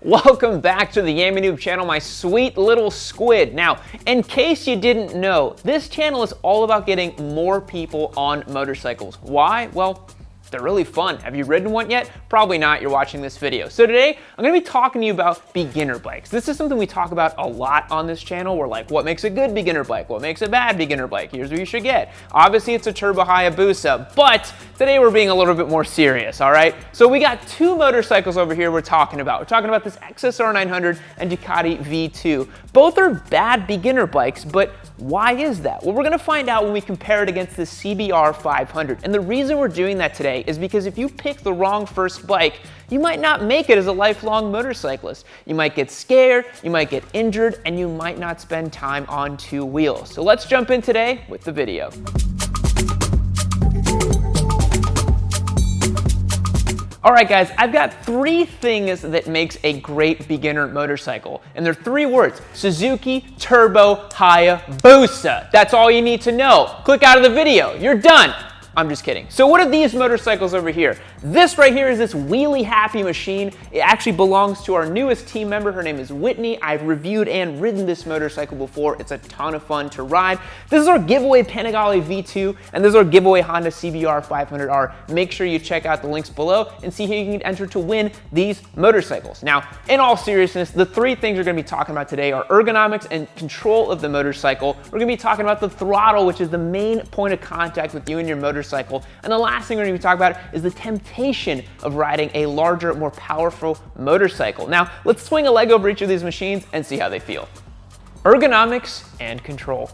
Welcome back to the Yami Noob channel, my sweet little squid. Now, in case you didn't know, this channel is all about getting more people on motorcycles. Why? Well, they're really fun. Have you ridden one yet? Probably not, you're watching this video. So today, I'm gonna be talking to you about beginner bikes. This is something we talk about a lot on this channel. We're like, what makes a good beginner bike? What makes a bad beginner bike? Here's what you should get. Obviously, it's a Turbo Hayabusa, but today we're being a little bit more serious, all right? So we got two motorcycles over here we're talking about. We're talking about this XSR 900 and Ducati V2. Both are bad beginner bikes, but why is that? Well, we're gonna find out when we compare it against the CBR 500. And the reason we're doing that today is because if you pick the wrong first bike, you might not make it as a lifelong motorcyclist. You might get scared, you might get injured, and you might not spend time on two wheels. So let's jump in today with the video. All right, guys, I've got three things that makes a great beginner motorcycle. And they're three words: Suzuki Turbo Hayabusa. That's all you need to know. Click out of the video, you're done. I'm just kidding. So what are these motorcycles over here? This right here is this wheelie happy machine. It actually belongs to our newest team member. Her name is Whitney. I've reviewed and ridden this motorcycle before. It's a ton of fun to ride. This is our giveaway Panigale V2, and this is our giveaway Honda CBR 500R. Make sure you check out the links below and see who you can enter to win these motorcycles. Now, in all seriousness, the three things we're gonna be talking about today are ergonomics and control of the motorcycle. We're gonna be talking about the throttle, which is the main point of contact with you and your motorcycle. And the last thing we're going to be talking about is the temptation of riding a larger, more powerful motorcycle. Now, let's swing a leg over each of these machines and see how they feel. Ergonomics and control.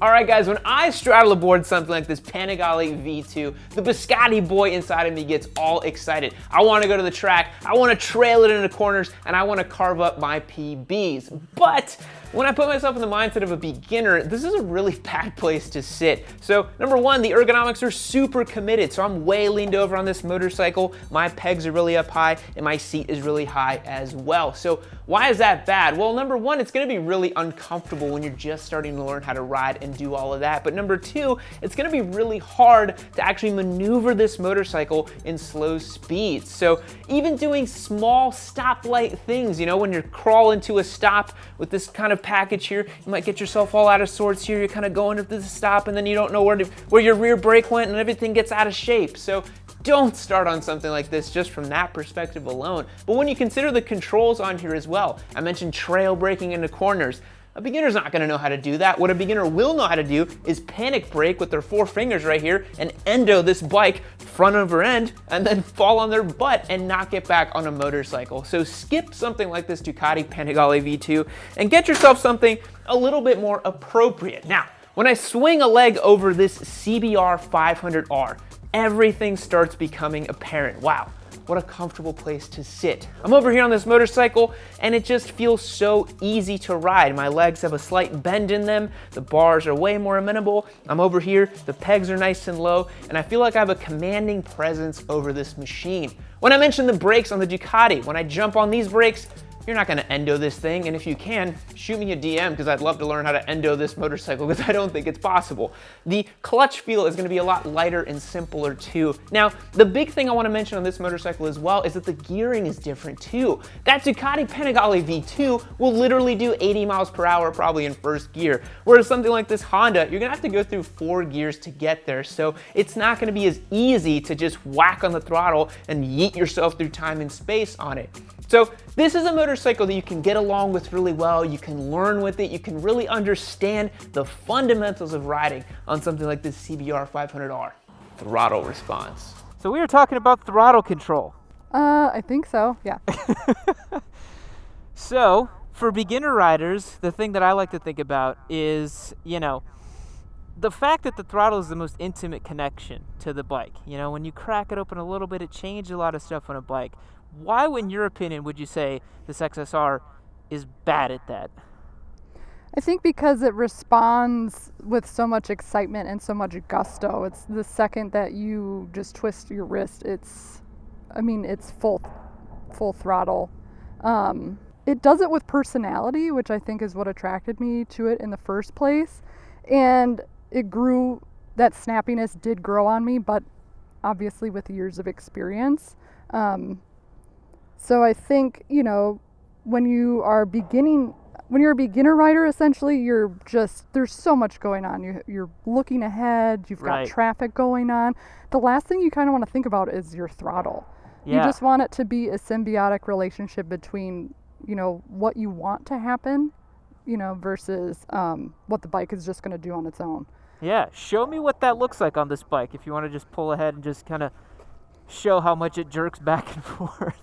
All right, guys, when I straddle aboard something like this Panigale V2, the Biscotti boy inside of me gets all excited. I want to go to the track, I want to trail it into corners, and I want to carve up my PBs. But when I put myself in the mindset of a beginner, this is a really bad place to sit. So number one, the ergonomics are super committed. So I'm way leaned over on this motorcycle, my pegs are really up high, and my seat is really high as well. So why is that bad? Well, number one, it's gonna be really uncomfortable when you're just starting to learn how to ride and do all of that. But number two, it's gonna be really hard to actually maneuver this motorcycle in slow speeds. So even doing small stoplight things, you know, when you're crawling to a stop with this kind of package here, you might get yourself all out of sorts here. You're kind of going up to the stop and then you don't know where your rear brake went and everything gets out of shape. So don't start on something like this just from that perspective alone. But when you consider the controls on here as well, I mentioned trail braking into corners. A beginner's not gonna know how to do that. What a beginner will know how to do is panic brake with their four fingers right here and endo this bike front over end and then fall on their butt and not get back on a motorcycle. So skip something like this Ducati Panigale V2 and get yourself something a little bit more appropriate. Now, when I swing a leg over this CBR 500R, everything starts becoming apparent. Wow, what a comfortable place to sit. I'm over here on this motorcycle and it just feels so easy to ride. My legs have a slight bend in them. The bars are way more amenable. I'm over here, the pegs are nice and low, and I feel like I have a commanding presence over this machine. When I mentioned the brakes on the Ducati, when I jump on these brakes, you're not gonna endo this thing, and if you can, shoot me a DM because I'd love to learn how to endo this motorcycle because I don't think it's possible. The clutch feel is gonna be a lot lighter and simpler too. Now, the big thing I wanna mention on this motorcycle as well is that the gearing is different too. That Ducati Panigale V2 will literally do 80 miles per hour probably in first gear, whereas something like this Honda, you're gonna have to go through 4 gears to get there, so it's not gonna be as easy to just whack on the throttle and yeet yourself through time and space on it. So this is a motorcycle that you can get along with really well, you can learn with it, you can really understand the fundamentals of riding on something like this CBR 500R. Throttle response. So we were talking about throttle control. I think so, yeah. So for beginner riders, the thing that I like to think about is, you know, the fact that the throttle is the most intimate connection to the bike. You know, when you crack it open a little bit, it changes a lot of stuff on a bike. Why, in your opinion, would you say this XSR is bad at that? I think because it responds with so much excitement and so much gusto. It's the second that you just twist your wrist, it's full throttle. It does it with personality, which I think is what attracted me to it in the first place. And it grew, that snappiness did grow on me, but obviously with years of experience. So I think, you know, when you're a beginner rider, essentially, there's so much going on. You're looking ahead, you've got Right. traffic going on. The last thing you kind of want to think about is your throttle. Yeah. You just want it to be a symbiotic relationship between, what you want to happen, versus what the bike is just going to do on its own. Yeah, show me what that looks like on this bike if you want to just pull ahead and just kind of show how much it jerks back and forth.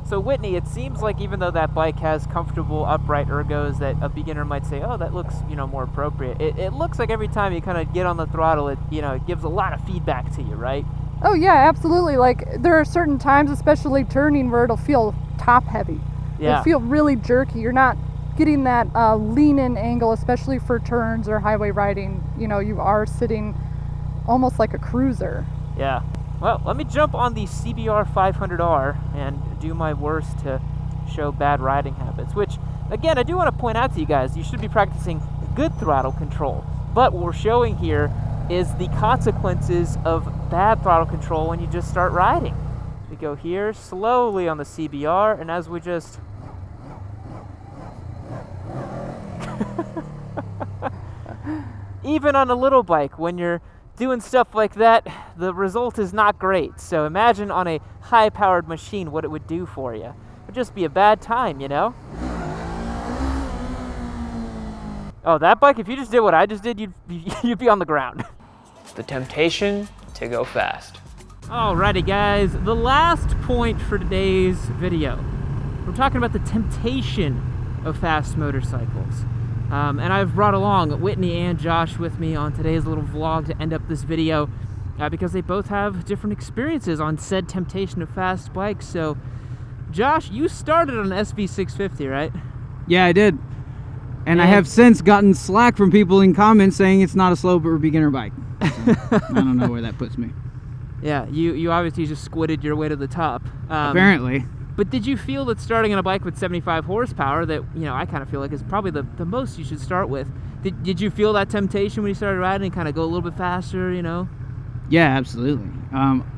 So Whitney, it seems like even though that bike has comfortable upright ergos that a beginner might say, oh, that looks, more appropriate. It looks like every time you kind of get on the throttle, it gives a lot of feedback to you, right? Oh yeah, absolutely. Like there are certain times, especially turning, where it'll feel top heavy. Yeah. It'll feel really jerky. You're not getting that lean in angle, especially for turns or highway riding. You are sitting almost like a cruiser. Yeah. Well, let me jump on the CBR 500R and do my worst to show bad riding habits, which, again, I do want to point out to you guys, you should be practicing good throttle control. But what we're showing here is the consequences of bad throttle control when you just start riding. We go here slowly on the CBR, and as we just even on a little bike, when you're doing stuff like that, the result is not great. So imagine on a high-powered machine what it would do for you. It would just be a bad time, Oh, that bike, if you just did what I just did, you'd be on the ground. The temptation to go fast. Alrighty guys, the last point for today's video. We're talking about the temptation of fast motorcycles. And I've brought along Whitney and Josh with me on today's little vlog to end up this video because they both have different experiences on said temptation of fast bikes. So, Josh, you started on an SV650, right? Yeah, I did. And I have since gotten slack from people in comments saying it's not a slow or beginner bike. So, I don't know where that puts me. Yeah, you obviously just squidded your way to the top. Apparently. But did you feel that starting on a bike with 75 horsepower that, I kind of feel like is probably the most you should start with? Did you feel that temptation when you started riding and kind of go a little bit faster, Yeah, absolutely.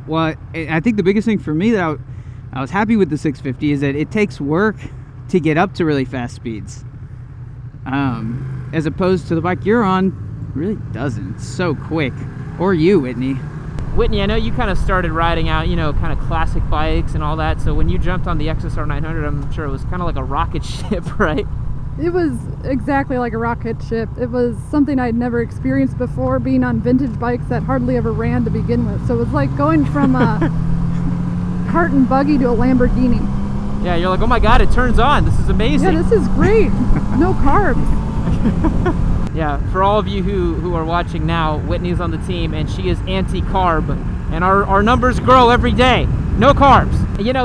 Well, I think the biggest thing for me that I was happy with the 650 is that it takes work to get up to really fast speeds. As opposed to the bike you're on, really doesn't. It's so quick. Or you, Whitney. Whitney, I know you kind of started riding out, kind of classic bikes and all that. So when you jumped on the XSR 900, I'm sure it was kind of like a rocket ship, right? It was exactly like a rocket ship. It was something I'd never experienced before, being on vintage bikes that hardly ever ran to begin with. So it was like going from a cart and buggy to a Lamborghini. Yeah, you're like, oh my God, it turns on. This is amazing. Yeah, this is great. No carbs. Yeah, for all of you who are watching now, Whitney's on the team and she is anti-carb, and our numbers grow every day. No carbs.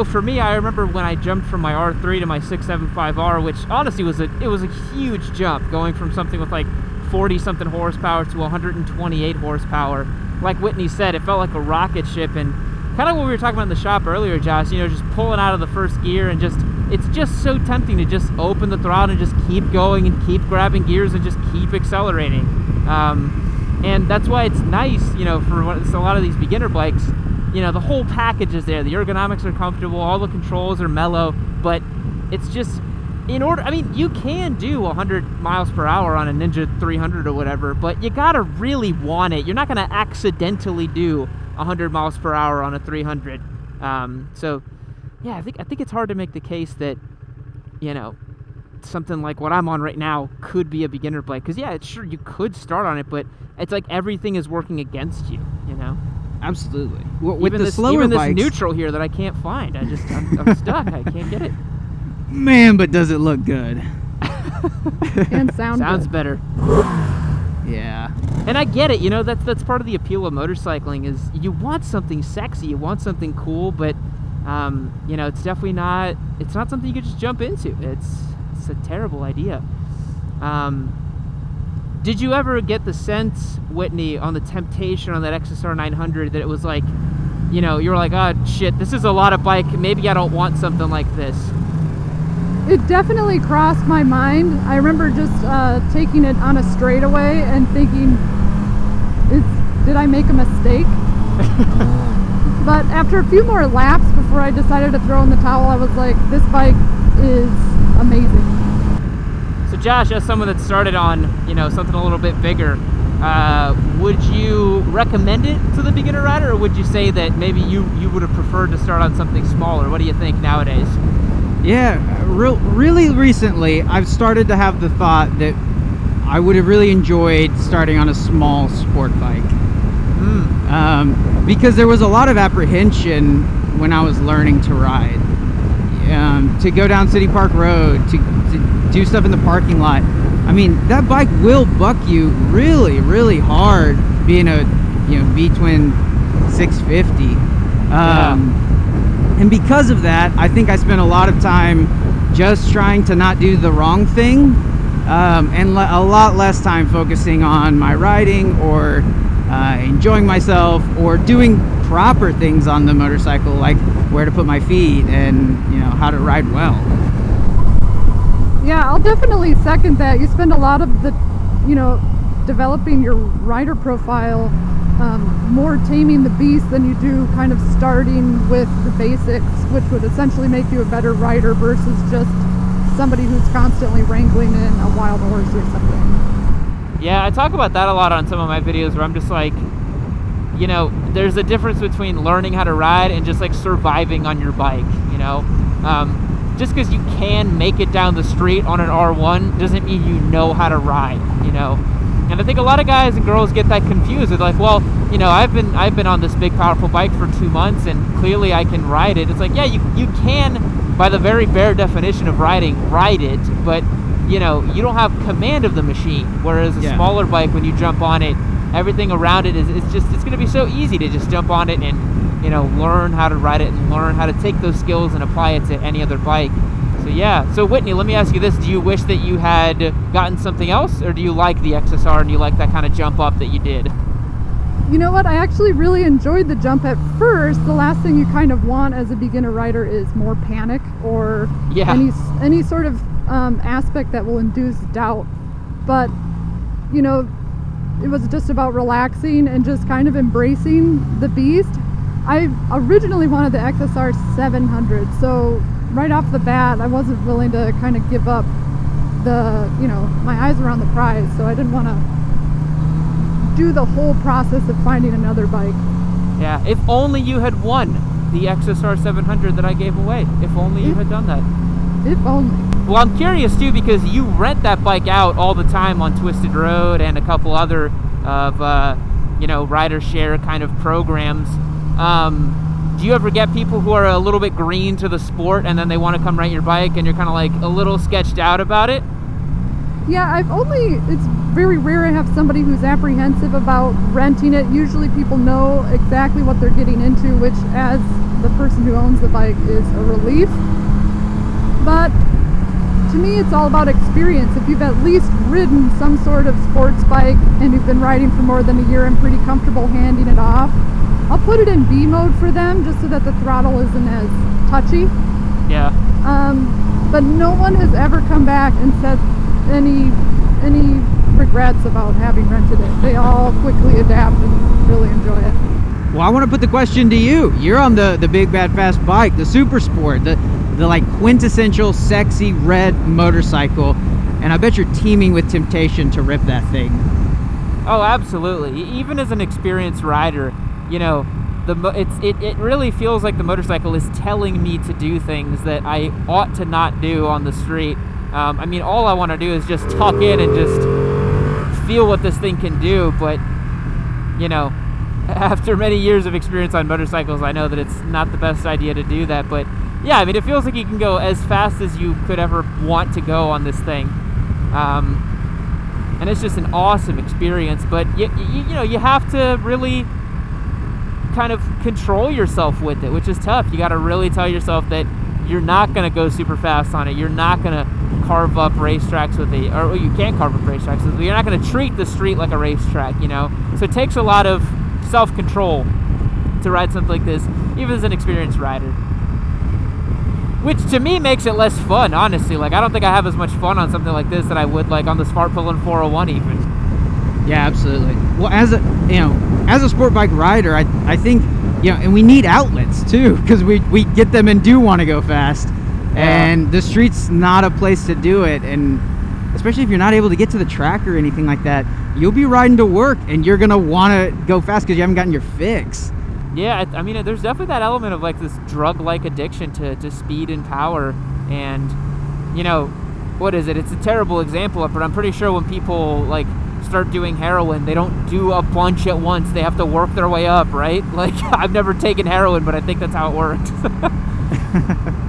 For me, I remember when I jumped from my R3 to my 675R, which honestly it was a huge jump, going from something with like 40-something horsepower to 128 horsepower. Like Whitney said, it felt like a rocket ship, and kind of what we were talking about in the shop earlier, Josh, just pulling out of the first gear, and it's just so tempting to just open the throttle and just keep going and keep grabbing gears and just keep accelerating. And that's why it's nice, for a lot of these beginner bikes, the whole package is there. The ergonomics are comfortable, all the controls are mellow, but it's just, you can do 100 miles per hour on a Ninja 300 or whatever, but you gotta really want it. You're not gonna accidentally do 100 miles per hour on a 300. So yeah, I think it's hard to make the case that, something like what I'm on right now could be a beginner bike. Because yeah, it's sure you could start on it, but it's like everything is working against you, Absolutely. With even the slower even bikes, this neutral here that I can't find. I'm stuck. I can't get it. man, but does it look good? And sounds good. Better. Yeah. And I get it, that's part of the appeal of motorcycling is you want something sexy, you want something cool, but it's definitely not something you could just jump into. It's a terrible idea. Did you ever get the sense, Whitney, on the temptation on that XSR 900 that it was like, you were like, oh shit, this is a lot of bike, maybe I don't want something like this? It definitely crossed my mind. I remember just taking it on a straightaway and thinking, did I make a mistake? But after a few more laps before I decided to throw in the towel, I was like, this bike is amazing. So Josh, as someone that started on, something a little bit bigger, would you recommend it to the beginner rider, or would you say that maybe you would have preferred to start on something smaller? What do you think nowadays? Yeah, really recently, I've started to have the thought that I would have really enjoyed starting on a small sport bike. Because there was a lot of apprehension when I was learning to ride. To go down City Park Road, to do stuff in the parking lot. I mean, that bike will buck you really, really hard being a V-twin 650. And because of that, I think I spent a lot of time just trying to not do the wrong thing, and a lot less time focusing on my riding or enjoying myself or doing proper things on the motorcycle, like where to put my feet and how to ride well. Yeah, I'll definitely second that. You spend a lot of the developing your rider profile, more taming the beast than you do kind of starting with the basics, which would essentially make you a better rider versus just somebody who's constantly wrangling in a wild horse or something. Yeah, I talk about that a lot on some of my videos where I'm just like, there's a difference between learning how to ride and just like surviving on your bike, just because you can make it down the street on an R1 doesn't mean you know how to ride, And I think a lot of guys and girls get that confused. They're like, well, I've been on this big powerful bike for 2 months and clearly I can ride it. It's like, yeah, you can, by the very bare definition of riding, ride it, but you don't have command of the machine. Whereas a smaller bike, when you jump on it, everything around it it's going to be so easy to just jump on it and learn how to ride it and learn how to take those skills and apply it to any other bike. So yeah. So Whitney, let me ask you this: do you wish that you had gotten something else, or do you like the XSR and you like that kind of jump up that you did? You know what? I actually really enjoyed the jump at first. The last thing you kind of want as a beginner rider is more panic or any sort of aspect that will induce doubt. But it was just about relaxing and just kind of embracing the beast. I originally wanted the XSR 700, so right off the bat I wasn't willing to kind of give up my eyes were on the prize, so I didn't want to do the whole process of finding another bike. Yeah, if only you had won the XSR 700 that I gave away. If only you had done that. If only. Well, I'm curious too, because you rent that bike out all the time on Twisted Road and a couple other of rider share kind of programs. Do you ever get people who are a little bit green to the sport and then they want to come rent your bike and you're kind of like a little sketched out about it? Yeah, it's very rare I have somebody who's apprehensive about renting it. Usually people know exactly what they're getting into, which as the person who owns the bike is a relief. But to me, it's all about experience. If you've at least ridden some sort of sports bike and you've been riding for more than a year and pretty comfortable handing it off, I'll put it in B mode for them just so that the throttle isn't as touchy. Yeah. But no one has ever come back and said any regrets about having rented it. They all quickly adapt and really enjoy it. Well, I want to put the question to you. You're on the big bad fast bike, the super sport, the like quintessential sexy red motorcycle, and I bet you're teeming with temptation to rip that thing. Oh, absolutely. Even as an experienced rider, it really feels like the motorcycle is telling me to do things that I ought to not do on the street. All I want to do is just tuck in and just feel what this thing can do, but after many years of experience on motorcycles, I know that it's not the best idea to do that. But yeah, it feels like you can go as fast as you could ever want to go on this thing. And it's just an awesome experience, but you have to really kind of control yourself with it, which is tough. You got to really tell yourself that you're not going to go super fast on it. You're not going to carve up racetracks with it, or you can't carve up racetracks with it. You're not going to treat the street like a racetrack, So it takes a lot of self-control to ride something like this, even as an experienced rider. Which to me makes it less fun, honestly. Like, I don't think I have as much fun on something like this that I would like on the Smart Pull and 401 even. Yeah, absolutely. Well, as a sport bike rider, I think, and we need outlets too, because we get them and do want to go fast, and the street's not a place to do it, and especially if you're not able to get to the track or anything like that, you'll be riding to work and you're gonna want to go fast because you haven't gotten your fix. Yeah, I mean, there's definitely that element of like this drug-like addiction to speed and power, and what is it? It's a terrible example, but I'm pretty sure when people like start doing heroin, they don't do a bunch at once. They have to work their way up, right? Like, I've never taken heroin, but I think that's how it works.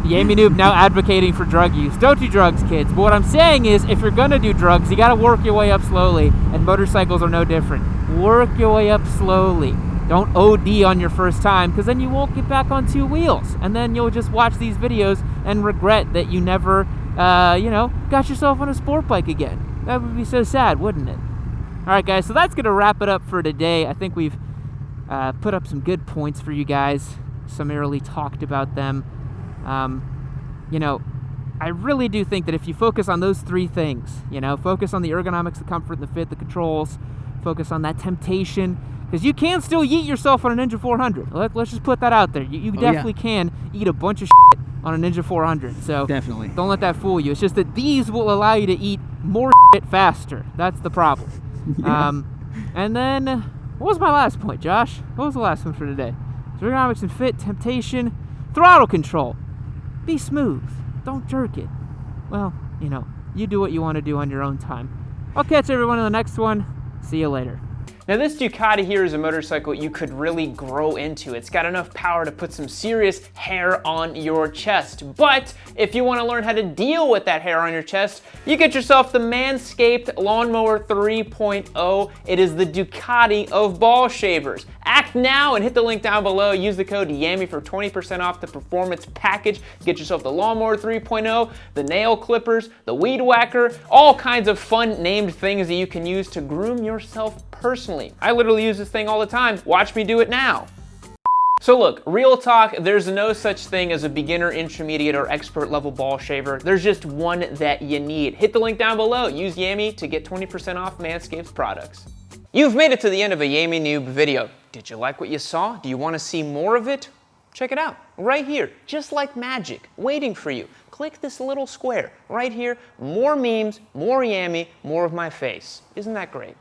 Yami Noob now advocating for drug use. Don't do drugs, kids. But what I'm saying is, if you're gonna do drugs, you gotta work your way up slowly, and motorcycles are no different. Work your way up slowly. Don't OD on your first time, because then you won't get back on two wheels, and then you'll just watch these videos and regret that you never, got yourself on a sport bike again. That would be so sad, wouldn't it? All right, guys, so that's going to wrap it up for today. I think we've put up some good points for you guys, summarily talked about them. I really do think that if you focus on those three things, focus on the ergonomics, the comfort, the fit, the controls, focus on that temptation, because you can still yeet yourself on a Ninja 400. Let's just put that out there. You definitely can eat a bunch of shit on a Ninja 400. So definitely don't let that fool you. It's just that these will allow you to eat more shit faster. That's the problem. Yeah. And then, what was my last point, Josh? What was the last one for today? Ergonomics and fit, temptation, throttle control. Be smooth. Don't jerk it. Well, you do what you want to do on your own time. I'll catch everyone in the next one. See you later. Now this Ducati here is a motorcycle you could really grow into. It's got enough power to put some serious hair on your chest. But if you want to learn how to deal with that hair on your chest, you get yourself the Manscaped Lawnmower 3.0. It is the Ducati of ball shavers. Act now and hit the link down below. Use the code YAMI for 20% off the performance package. Get yourself the Lawnmower 3.0, the nail clippers, the weed whacker, all kinds of fun named things that you can use to groom yourself personally. I literally use this thing all the time. Watch me do it now. So look, real talk, there's no such thing as a beginner, intermediate, or expert level ball shaver. There's just one that you need. Hit the link down below. Use YAMI to get 20% off Manscaped's products. You've made it to the end of a Yami Noob video. Did you like what you saw? Do you want to see more of it? Check it out, right here, just like magic, waiting for you. Click this little square right here. More memes, more Yami, more of my face. Isn't that great?